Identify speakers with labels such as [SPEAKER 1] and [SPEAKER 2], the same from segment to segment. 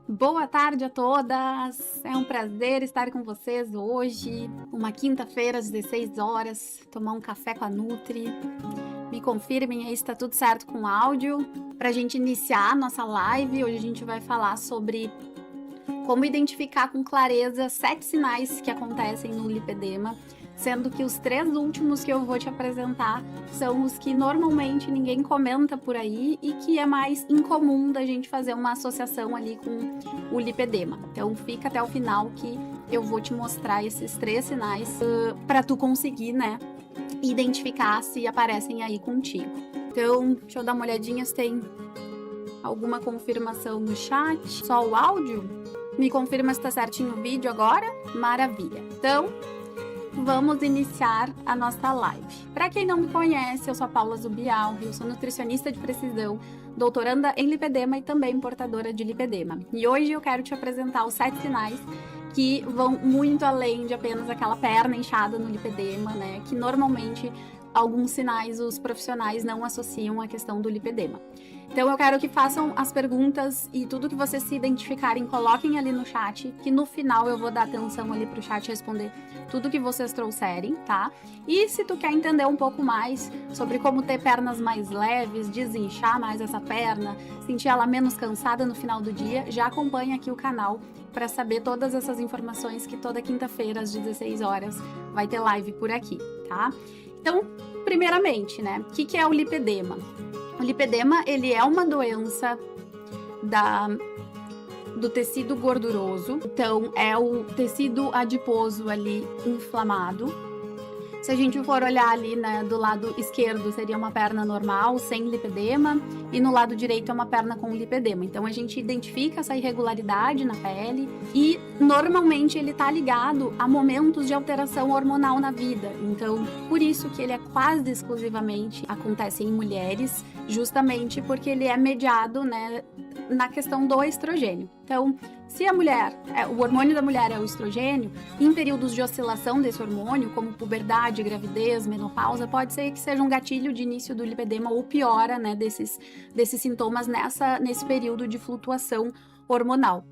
[SPEAKER 1] Boa tarde a todas! É um prazer estar com vocês hoje, uma quinta-feira às 16 horas, tomar um café com a Nutri. Me confirmem aí se está tudo certo com o áudio. Para a gente iniciar a nossa live, hoje a gente vai falar sobre como identificar com clareza 7 sinais que acontecem no lipedema, sendo que os 3 últimos que eu vou te apresentar são os que normalmente ninguém comenta por aí e que é mais incomum da gente fazer uma associação ali com o lipedema. Então fica até o final que eu vou te mostrar esses 3 sinais para tu conseguir, né, identificar se aparecem aí contigo. Então, deixa eu dar uma olhadinha se tem alguma confirmação no chat. Só o áudio? Me confirma se tá certinho o vídeo agora? Maravilha! Então, vamos iniciar a nossa live. Para quem não me conhece, eu sou a Paula Zubial, eu sou nutricionista de precisão, doutoranda em lipedema e também portadora de lipedema. E hoje eu quero te apresentar os 7 sinais que vão muito além de apenas aquela perna inchada no lipedema, né? Que normalmente alguns sinais os profissionais não associam à questão do lipedema. Então eu quero que façam as perguntas e tudo que vocês se identificarem, coloquem ali no chat, que no final eu vou dar atenção ali pro chat responder tudo que vocês trouxerem, tá? E se tu quer entender um pouco mais sobre como ter pernas mais leves, desinchar mais essa perna, sentir ela menos cansada no final do dia, já acompanha aqui o canal para saber todas essas informações que toda quinta-feira às 16 horas vai ter live por aqui, tá? Então, primeiramente, né, o que é o lipedema? O lipedema, ele é uma doença do tecido gorduroso, então é o tecido adiposo ali inflamado. Se a gente for olhar ali, né, do lado esquerdo seria uma perna normal, sem lipedema, e no lado direito é uma perna com lipedema. Então a gente identifica essa irregularidade na pele e normalmente ele tá ligado a momentos de alteração hormonal na vida. Então, por isso que ele é quase exclusivamente acontece em mulheres, justamente porque ele é mediado, né, na questão do estrogênio. Então, se a mulher, o hormônio da mulher é o estrogênio, em períodos de oscilação desse hormônio, como puberdade, gravidez, menopausa, pode ser que seja um gatilho de início do lipedema ou piora, né, desses sintomas nesse período de flutuação hormonal.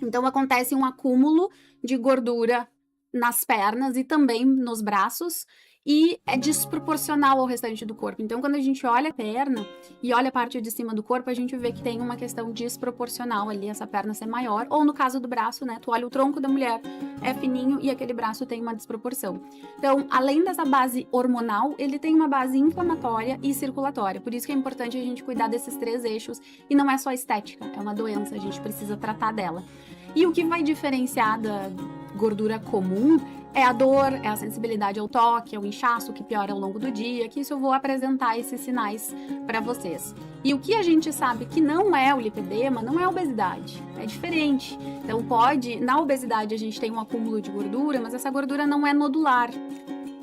[SPEAKER 1] Então, acontece um acúmulo de gordura nas pernas e também nos braços, e é desproporcional ao restante do corpo. Então, quando a gente olha a perna e olha a parte de cima do corpo, a gente vê que tem uma questão desproporcional ali, essa perna ser maior, ou no caso do braço, né, tu olha o tronco da mulher, é fininho e aquele braço tem uma desproporção. Então, além dessa base hormonal, ele tem uma base inflamatória e circulatória, por isso que é importante a gente cuidar desses 3 eixos, e não é só estética, é uma doença, a gente precisa tratar dela. E o que vai diferenciar da gordura comum é a dor, é a sensibilidade ao toque, é o inchaço que piora ao longo do dia, que isso eu vou apresentar esses sinais para vocês. E o que a gente sabe que não é o lipedema, não é a obesidade, é diferente. Então na obesidade a gente tem um acúmulo de gordura, mas essa gordura não é nodular.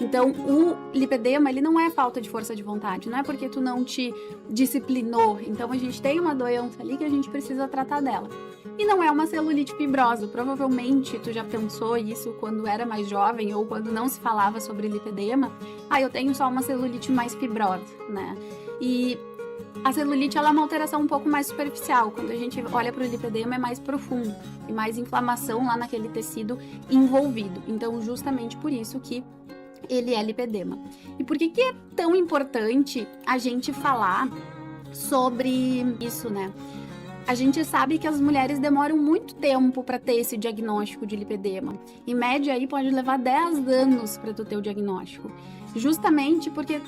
[SPEAKER 1] Então, o lipedema, ele não é falta de força de vontade, não é porque tu não te disciplinou. Então, a gente tem uma doença ali que a gente precisa tratar dela. E não é uma celulite fibrosa. Provavelmente, tu já pensou isso quando era mais jovem ou quando não se falava sobre lipedema. Eu tenho só uma celulite mais fibrosa, né? E a celulite, ela é uma alteração um pouco mais superficial. Quando a gente olha para o lipedema, é mais profundo e mais inflamação lá naquele tecido envolvido. Então, justamente por isso que ele é lipedema. E por que é tão importante a gente falar sobre isso, né? A gente sabe que as mulheres demoram muito tempo para ter esse diagnóstico de lipedema. Em média, aí pode levar 10 anos para tu ter o diagnóstico. Justamente porque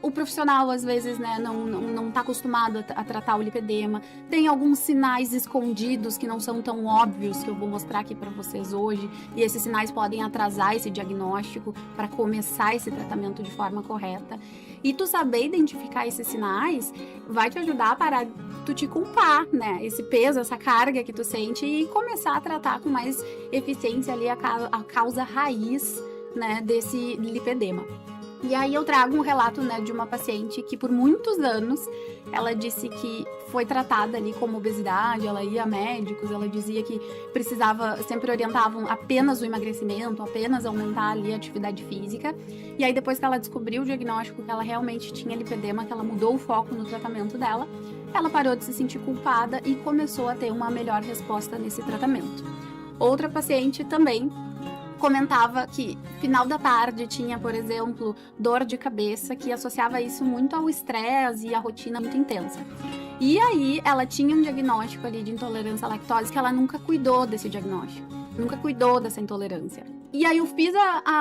[SPEAKER 1] o profissional, às vezes, né, não tá acostumado a tratar o lipedema. Tem alguns sinais escondidos que não são tão óbvios, que eu vou mostrar aqui para vocês hoje. E esses sinais podem atrasar esse diagnóstico para começar esse tratamento de forma correta. E tu saber identificar esses sinais vai te ajudar a parar tu te culpar, né? Esse peso, essa carga que tu sente e começar a tratar com mais eficiência ali a causa raiz, né, desse lipedema. E aí eu trago um relato, né, de uma paciente que por muitos anos ela disse que foi tratada ali como obesidade, ela ia a médicos, ela dizia que precisava, sempre orientavam apenas o emagrecimento, apenas aumentar ali a atividade física. E aí depois que ela descobriu o diagnóstico que ela realmente tinha lipedema, que ela mudou o foco no tratamento dela, ela parou de se sentir culpada e começou a ter uma melhor resposta nesse tratamento. Outra paciente também comentava que final da tarde tinha, por exemplo, dor de cabeça, que associava isso muito ao estresse e à rotina muito intensa. E aí ela tinha um diagnóstico ali de intolerância à lactose que ela nunca cuidou desse diagnóstico, nunca cuidou dessa intolerância. E aí eu fiz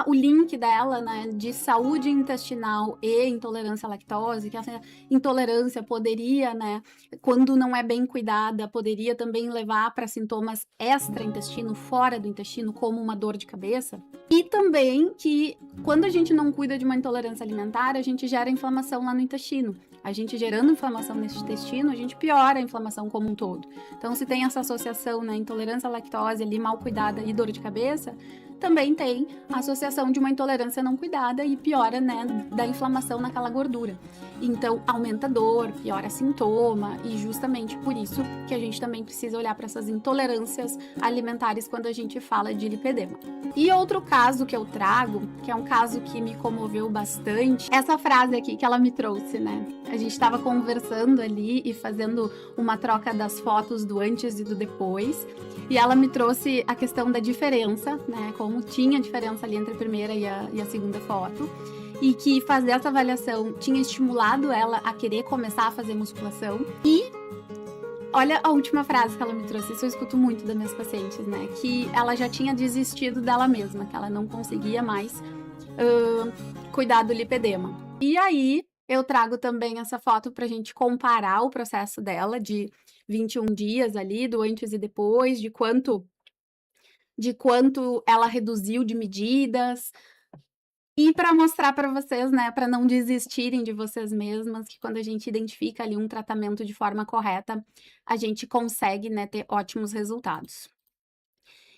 [SPEAKER 1] o link dela, né, de saúde intestinal e intolerância à lactose, que essa intolerância poderia, né, quando não é bem cuidada, poderia também levar para sintomas extra-intestino, fora do intestino, como uma dor de cabeça. E também que quando a gente não cuida de uma intolerância alimentar, a gente gera inflamação lá no intestino. A gente gerando inflamação nesse intestino, a gente piora a inflamação como um todo. Então, se tem essa associação, né, intolerância à lactose ali mal cuidada e dor de cabeça, também tem a associação de uma intolerância não cuidada e piora, né, da inflamação naquela gordura. Então, aumenta a dor, piora sintoma e justamente por isso que a gente também precisa olhar para essas intolerâncias alimentares quando a gente fala de lipedema. E outro caso que eu trago, que é um caso que me comoveu bastante, essa frase aqui que ela me trouxe, né? A gente estava conversando ali e fazendo uma troca das fotos do antes e do depois, e ela me trouxe a questão da diferença, né? Como tinha diferença ali entre a primeira e a segunda foto, e que fazer essa avaliação tinha estimulado ela a querer começar a fazer musculação. E olha a última frase que ela me trouxe, isso eu escuto muito das minhas pacientes, né? Que ela já tinha desistido dela mesma, que ela não conseguia mais cuidar do lipedema. E aí eu trago também essa foto pra gente comparar o processo dela de 21 dias ali, do antes e depois, de quanto ela reduziu de medidas. E para mostrar para vocês, né, para não desistirem de vocês mesmas, que quando a gente identifica ali um tratamento de forma correta, a gente consegue, né, ter ótimos resultados.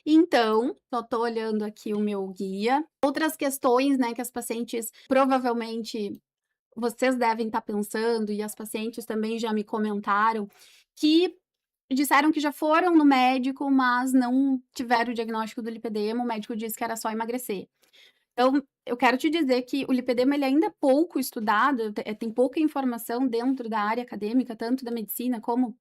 [SPEAKER 1] Então, só tô olhando aqui o meu guia. Outras questões, né, que as pacientes provavelmente vocês devem estar pensando, e as pacientes também já me comentaram, que disseram que já foram no médico, mas não tiveram o diagnóstico do lipedema, o médico disse que era só emagrecer. Então, eu quero te dizer que o lipedema ele ainda é pouco estudado, tem pouca informação dentro da área acadêmica, tanto da medicina como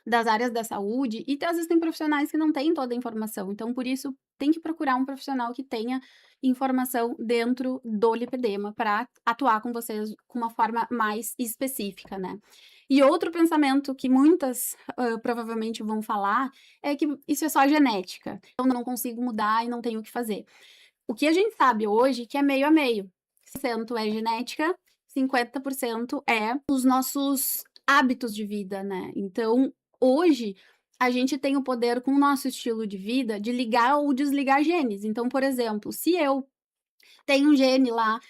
[SPEAKER 1] das áreas da saúde, e às vezes tem profissionais que não têm toda a informação. Então, por isso, tem que procurar um profissional que tenha informação dentro do lipedema para atuar com vocês com uma forma mais específica, né? E outro pensamento que muitas provavelmente vão falar é que isso é só genética. Eu não consigo mudar e não tenho o que fazer. O que a gente sabe hoje que é meio a meio. 50% é genética, 50% é os nossos hábitos de vida, né? Então, hoje, a gente tem o poder, com o nosso estilo de vida, de ligar ou desligar genes. Então, por exemplo, se eu tenho um gene lá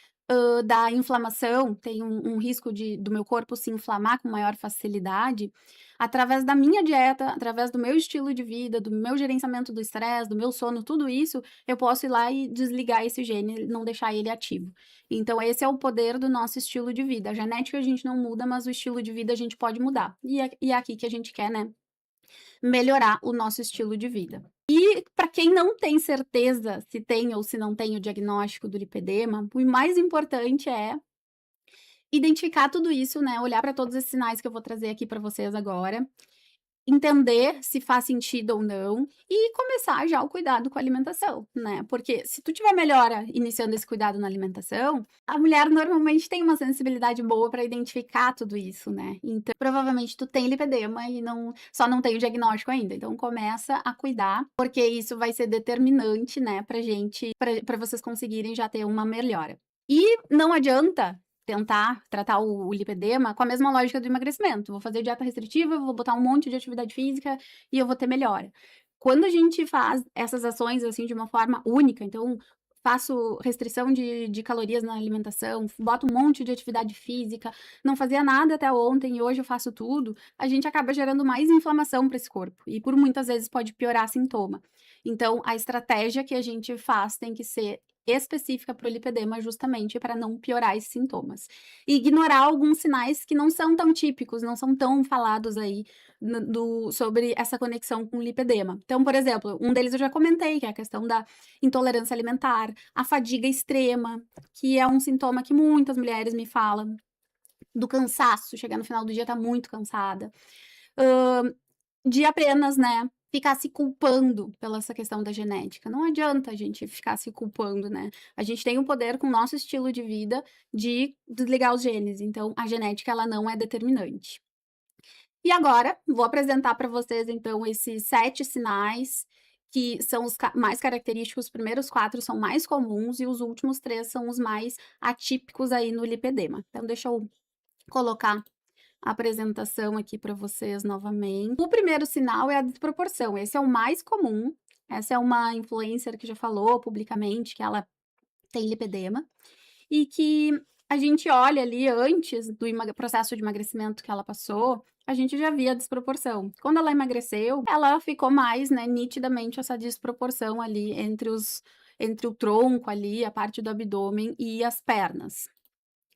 [SPEAKER 1] da inflamação, tem um risco do meu corpo se inflamar com maior facilidade, através da minha dieta, através do meu estilo de vida, do meu gerenciamento do estresse, do meu sono, tudo isso, eu posso ir lá e desligar esse gene, não deixar ele ativo. Então, esse é o poder do nosso estilo de vida. A genética a gente não muda, mas o estilo de vida a gente pode mudar. E é aqui que a gente quer, né, melhorar o nosso estilo de vida. E para quem não tem certeza se tem ou se não tem o diagnóstico do lipedema, o mais importante é identificar tudo isso, né, olhar para todos esses sinais que eu vou trazer aqui para vocês agora, entender se faz sentido ou não e começar já o cuidado com a alimentação, né? Porque se tu tiver melhora iniciando esse cuidado na alimentação, a mulher normalmente tem uma sensibilidade boa para identificar tudo isso, né? Então, provavelmente tu tem lipedema e só não tem o diagnóstico ainda. Então, começa a cuidar, porque isso vai ser determinante, né, para vocês conseguirem já ter uma melhora. E não adianta tentar tratar o lipedema com a mesma lógica do emagrecimento. Vou fazer dieta restritiva, vou botar um monte de atividade física e eu vou ter melhora. Quando a gente faz essas ações, assim, de uma forma única, então faço restrição de calorias na alimentação, boto um monte de atividade física, não fazia nada até ontem e hoje eu faço tudo, a gente acaba gerando mais inflamação para esse corpo e por muitas vezes pode piorar sintoma. Então, a estratégia que a gente faz tem que ser específica para o lipedema, justamente para não piorar esses sintomas. E ignorar alguns sinais que não são tão típicos, não são tão falados aí sobre essa conexão com o lipedema. Então, por exemplo, um deles eu já comentei, que é a questão da intolerância alimentar, a fadiga extrema, que é um sintoma que muitas mulheres me falam. do cansaço, chegar no final do dia tá muito cansada. Hã, de apenas, né, ficar se culpando pela essa questão da genética. Não adianta a gente ficar se culpando, né. A gente tem o poder com o nosso estilo de vida de desligar os genes, então a genética ela não é determinante. E agora, vou apresentar para vocês então esses 7 sinais que são os mais característicos. Os primeiros 4 são mais comuns e os últimos 3 são os mais atípicos aí no lipedema. Então deixa eu colocar a apresentação aqui para vocês novamente. O primeiro sinal é a desproporção, esse é o mais comum. Essa é uma influencer que já falou publicamente que ela tem lipedema e que a gente olha ali antes do processo de emagrecimento que ela passou, a gente já via a desproporção. Quando ela emagreceu, ela ficou mais, né, nitidamente essa desproporção ali entre o tronco ali, a parte do abdômen e as pernas.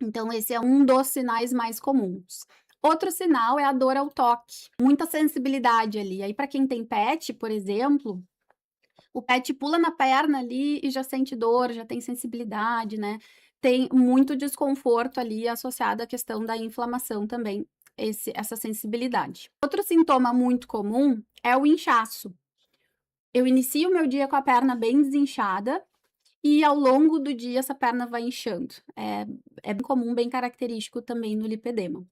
[SPEAKER 1] Então esse é um dos sinais mais comuns. Outro sinal é a dor ao toque, muita sensibilidade ali. Aí para quem tem pet, por exemplo, o pet pula na perna ali e já sente dor, já tem sensibilidade, né. Tem muito desconforto ali associado à questão da inflamação também, essa sensibilidade. Outro sintoma muito comum é o inchaço. Eu inicio o meu dia com a perna bem desinchada e ao longo do dia essa perna vai inchando. É bem comum, bem característico também no lipedema.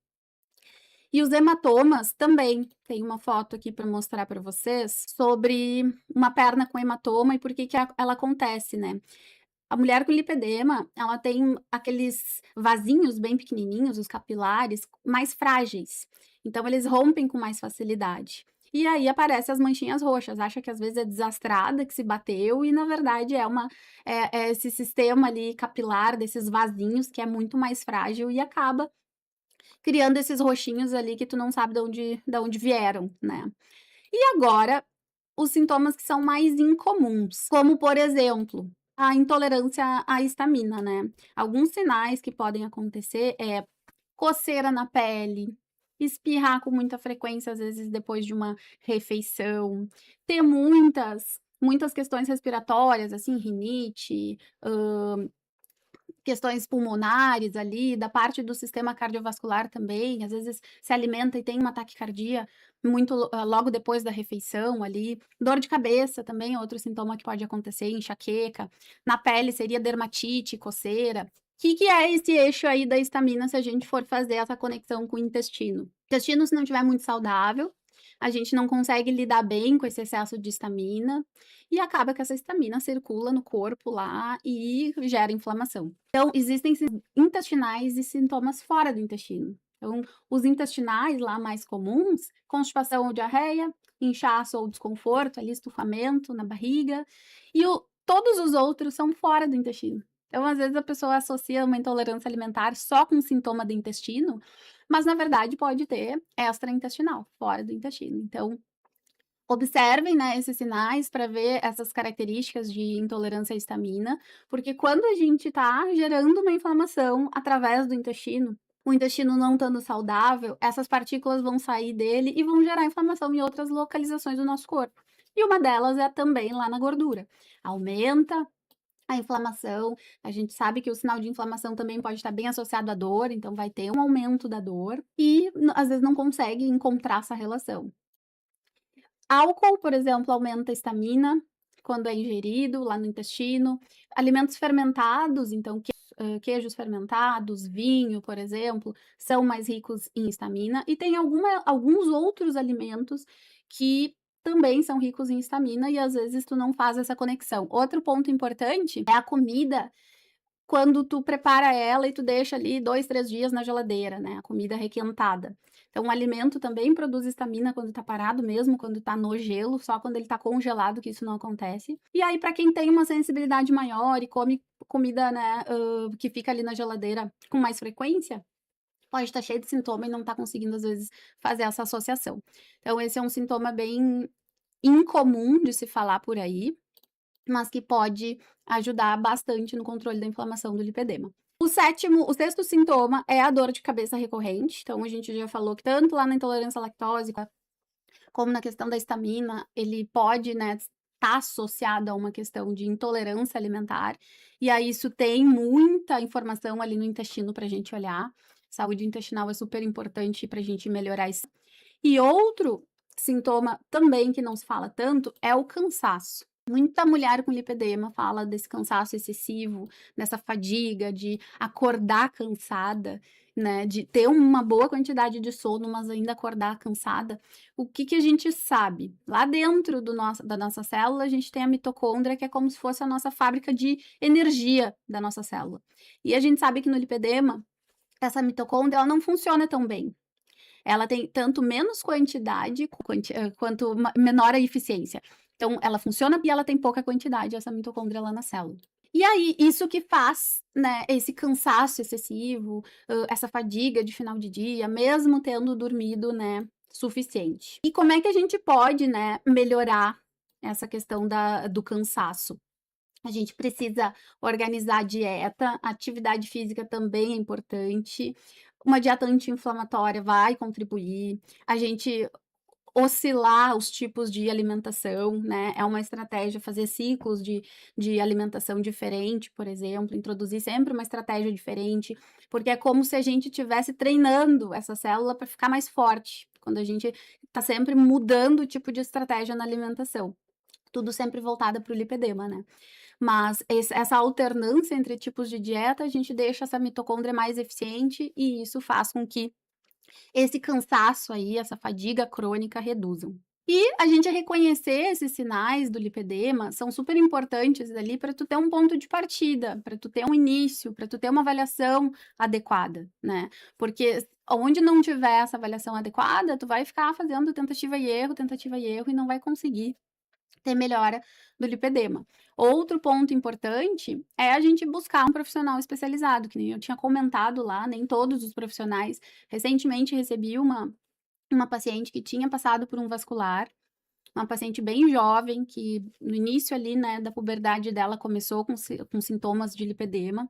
[SPEAKER 1] E os hematomas também. Tem uma foto aqui para mostrar para vocês sobre uma perna com hematoma e por que que ela acontece, né. A mulher com lipedema, ela tem aqueles vasinhos bem pequenininhos, os capilares, mais frágeis, então eles rompem com mais facilidade. E aí aparecem as manchinhas roxas, acha que às vezes é desastrada, que se bateu e na verdade é esse sistema ali capilar desses vasinhos que é muito mais frágil e acaba criando esses roxinhos ali que tu não sabe de onde vieram, né. E agora, os sintomas que são mais incomuns, como por exemplo, a intolerância à histamina, né. Alguns sinais que podem acontecer é coceira na pele, espirrar com muita frequência, às vezes depois de uma refeição, ter muitas questões respiratórias, assim, rinite, questões pulmonares ali, da parte do sistema cardiovascular também, às vezes se alimenta e tem uma taquicardia logo depois da refeição ali. Dor de cabeça também é outro sintoma que pode acontecer, enxaqueca. Na pele seria dermatite, coceira. Que é esse eixo aí da histamina se a gente for fazer essa conexão com o intestino? O intestino se não estiver muito saudável, a gente não consegue lidar bem com esse excesso de histamina, e acaba que essa histamina circula no corpo lá e gera inflamação. Então, existem intestinais e sintomas fora do intestino. Então, os intestinais lá mais comuns, constipação ou diarreia, inchaço ou desconforto, ali estufamento na barriga, e todos os outros são fora do intestino. Então, às vezes a pessoa associa uma intolerância alimentar só com sintoma do intestino, mas na verdade pode ter extraintestinal, fora do intestino. Então, observem, né, esses sinais para ver essas características de intolerância à histamina, porque quando a gente está gerando uma inflamação através do intestino, o intestino não estando saudável, essas partículas vão sair dele e vão gerar inflamação em outras localizações do nosso corpo. E uma delas é também lá na gordura. Aumenta a inflamação, a gente sabe que o sinal de inflamação também pode estar bem associado à dor, então vai ter um aumento da dor e às vezes não consegue encontrar essa relação. Álcool, por exemplo, aumenta a histamina quando é ingerido lá no intestino. Alimentos fermentados, então queijos fermentados, vinho, por exemplo, são mais ricos em histamina. E tem alguns outros alimentos que também são ricos em histamina e às vezes tu não faz essa conexão. Outro ponto importante é a comida quando tu prepara ela e tu deixa ali 2, 3 dias na geladeira, né, a comida requentada. Então o alimento também produz histamina quando tá parado, mesmo quando tá no gelo, só quando ele tá congelado que isso não acontece. E aí para quem tem uma sensibilidade maior e come comida, né, que fica ali na geladeira com mais frequência, pode estar cheio de sintoma e não tá conseguindo às vezes fazer essa associação. Então esse é um sintoma bem incomum de se falar por aí, mas que pode ajudar bastante no controle da inflamação do lipedema. O sexto sintoma é a dor de cabeça recorrente. Então, a gente já falou que tanto lá na intolerância à lactose, como na questão da histamina, ele pode, né, estar associado a uma questão de intolerância alimentar. E aí, isso tem muita informação ali no intestino para a gente olhar. Saúde intestinal é super importante para a gente melhorar isso. E outro sintoma também que não se fala tanto é o cansaço. Muita mulher com lipedema fala desse cansaço excessivo, dessa fadiga, de acordar cansada, né? De ter uma boa quantidade de sono, mas ainda acordar cansada. O que que a gente sabe? Lá dentro da nossa célula, a gente tem a mitocôndria, que é como se fosse a nossa fábrica de energia da nossa célula. E a gente sabe que no lipedema, essa mitocôndria ela não funciona tão bem. Ela tem tanto menos quantidade quanto menor a eficiência. Então, ela funciona e ela tem pouca quantidade, essa mitocôndria lá na célula. E aí, isso que faz, né, esse cansaço excessivo, essa fadiga de final de dia, mesmo tendo dormido, né, suficiente. E como é que a gente pode, né, melhorar essa questão do cansaço? A gente precisa organizar a dieta, a atividade física também é importante, uma dieta anti-inflamatória vai contribuir, a gente oscilar os tipos de alimentação, né, é uma estratégia fazer ciclos de alimentação diferente, por exemplo, introduzir sempre uma estratégia diferente, porque é como se a gente estivesse treinando essa célula para ficar mais forte, quando a gente está sempre mudando o tipo de estratégia na alimentação. Tudo sempre voltada para o lipedema, né. Mas essa alternância entre tipos de dieta, a gente deixa essa mitocôndria mais eficiente e isso faz com que esse cansaço aí, essa fadiga crônica reduzam. E a gente reconhecer esses sinais do lipedema são super importantes ali para tu ter um ponto de partida, para tu ter um início, para tu ter uma avaliação adequada, né? Porque onde não tiver essa avaliação adequada, tu vai ficar fazendo tentativa e erro e não vai conseguir ter melhora do lipedema. Outro ponto importante é a gente buscar um profissional especializado, que nem eu tinha comentado lá, nem todos os profissionais. Recentemente recebi uma paciente que tinha passado por um vascular, uma paciente bem jovem, que no início ali, né, da puberdade dela começou com sintomas de lipedema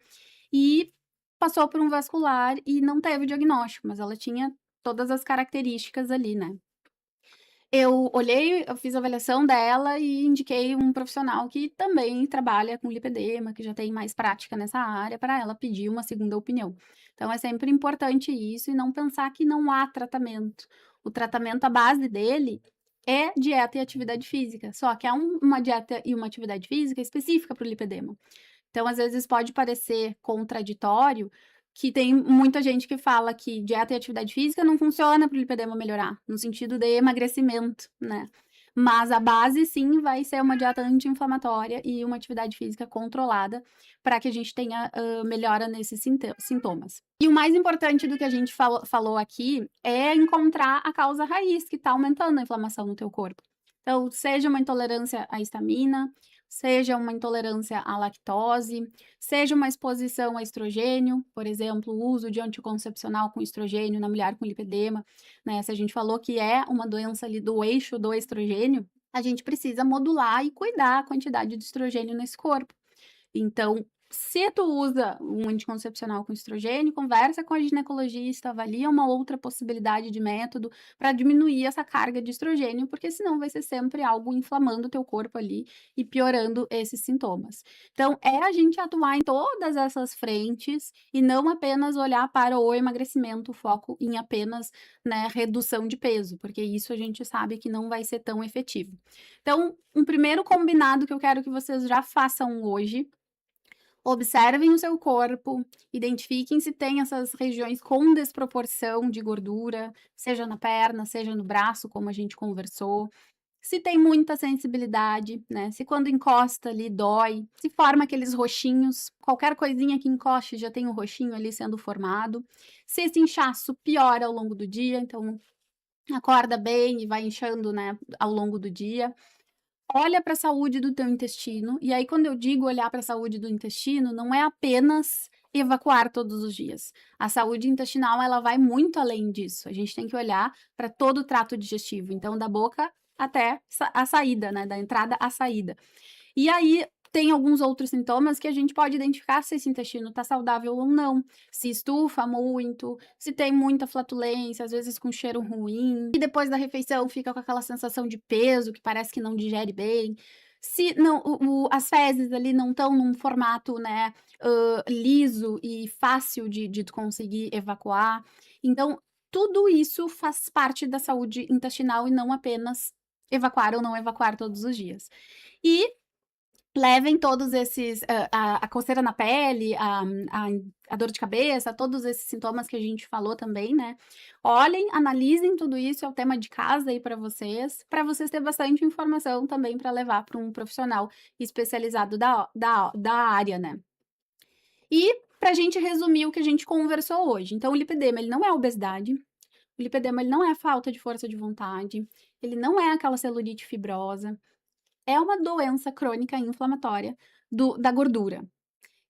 [SPEAKER 1] e passou por um vascular e não teve diagnóstico, mas ela tinha todas as características ali, né? Eu olhei, eu fiz a avaliação dela e indiquei um profissional que também trabalha com lipedema, que já tem mais prática nessa área, para ela pedir uma segunda opinião. Então é sempre importante isso e não pensar que não há tratamento. O tratamento, a base dele é dieta e atividade física, só que é uma dieta e uma atividade física específica para o lipedema. Então, às vezes, pode parecer contraditório, que tem muita gente que fala que dieta e atividade física não funciona para o lipedema melhorar, no sentido de emagrecimento, né? Mas a base, sim, vai ser uma dieta anti-inflamatória e uma atividade física controlada para que a gente tenha melhora nesses sintomas. E o mais importante do que a gente falou aqui é encontrar a causa raiz que está aumentando a inflamação no teu corpo. Então, seja uma intolerância à histamina, seja uma intolerância à lactose, seja uma exposição a estrogênio, por exemplo, o uso de anticoncepcional com estrogênio na mulher com lipedema, né? Se a gente falou que é uma doença ali do eixo do estrogênio, a gente precisa modular e cuidar a quantidade de estrogênio nesse corpo. Então, se tu usa um anticoncepcional com estrogênio, conversa com a ginecologista, avalia uma outra possibilidade de método para diminuir essa carga de estrogênio, porque senão vai ser sempre algo inflamando o teu corpo ali e piorando esses sintomas. Então, é a gente atuar em todas essas frentes e não apenas olhar para o emagrecimento, o foco em apenas, né, redução de peso, porque isso a gente sabe que não vai ser tão efetivo. Então, um primeiro combinado que eu quero que vocês já façam hoje: observem o seu corpo, identifiquem se tem essas regiões com desproporção de gordura, seja na perna, seja no braço, como a gente conversou. Se tem muita sensibilidade, né? Se quando encosta ali dói, se forma aqueles roxinhos, qualquer coisinha que encoste já tem um roxinho ali sendo formado. Se esse inchaço piora ao longo do dia, então acorda bem e vai inchando, né, ao longo do dia. Olha para a saúde do teu intestino, e aí quando eu digo olhar para a saúde do intestino, não é apenas evacuar todos os dias. A saúde intestinal, ela vai muito além disso. A gente tem que olhar para todo o trato digestivo, então da boca até a saída, né, da entrada à saída. E aí tem alguns outros sintomas que a gente pode identificar se esse intestino está saudável ou não. Se estufa muito, se tem muita flatulência, às vezes com cheiro ruim, e depois da refeição fica com aquela sensação de peso, que parece que não digere bem. Se não as fezes ali não estão num formato, né, liso e fácil de tu conseguir evacuar. Então, tudo isso faz parte da saúde intestinal e não apenas evacuar ou não evacuar todos os dias. E levem todos esses, a coceira na pele, a a dor de cabeça, todos esses sintomas que a gente falou também, né. Olhem, analisem tudo isso, é o tema de casa aí para vocês ter bastante informação também para levar para um profissional especializado da área, né. E pra gente resumir o que a gente conversou hoje, então o lipedema ele não é obesidade, o lipedema ele não é falta de força de vontade, ele não é aquela celulite fibrosa, é uma doença crônica inflamatória da gordura,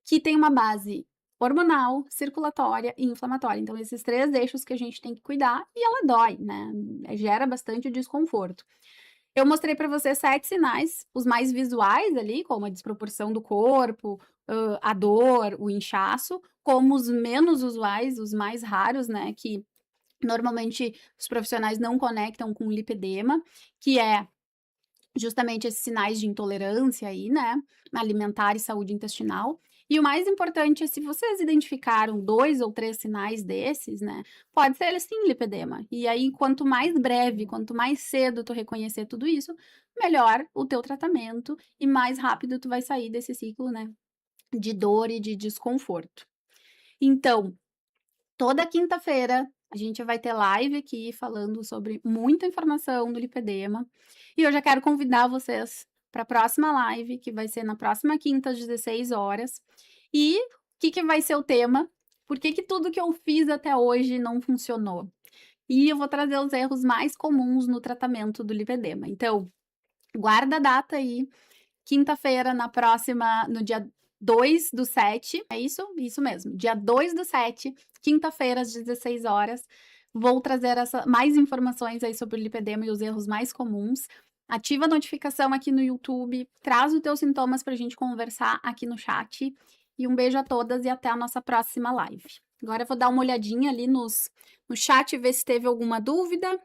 [SPEAKER 1] que tem uma base hormonal, circulatória e inflamatória. Então, esses 3 eixos que a gente tem que cuidar e ela dói, né? Gera bastante desconforto. Eu mostrei para você 7 sinais, os mais visuais ali, como a desproporção do corpo, a dor, o inchaço, como os menos usuais, os mais raros, né? Que normalmente os profissionais não conectam com lipedema, que é justamente esses sinais de intolerância aí, né, alimentar e saúde intestinal. E o mais importante é se vocês identificaram 2 ou 3 sinais desses, né, pode ser sim lipedema. E aí quanto mais breve, quanto mais cedo tu reconhecer tudo isso, melhor o teu tratamento e mais rápido tu vai sair desse ciclo, né, de dor e de desconforto. Então, toda quinta-feira a gente vai ter live aqui falando sobre muita informação do lipedema. E eu já quero convidar vocês para a próxima live, que vai ser na próxima quinta, às 16 horas. E o que vai ser o tema? Por que tudo que eu fiz até hoje não funcionou? E eu vou trazer os erros mais comuns no tratamento do lipedema. Então, guarda a data aí, quinta-feira, na próxima, no dia 2/7, é isso? Isso mesmo, dia 2/7, quinta-feira, às 16 horas. Vou trazer mais informações aí sobre o lipedema e os erros mais comuns. Ativa a notificação aqui no YouTube, traz os teus sintomas para a gente conversar aqui no chat. E um beijo a todas e até a nossa próxima live. Agora eu vou dar uma olhadinha ali no chat, ver se teve alguma dúvida.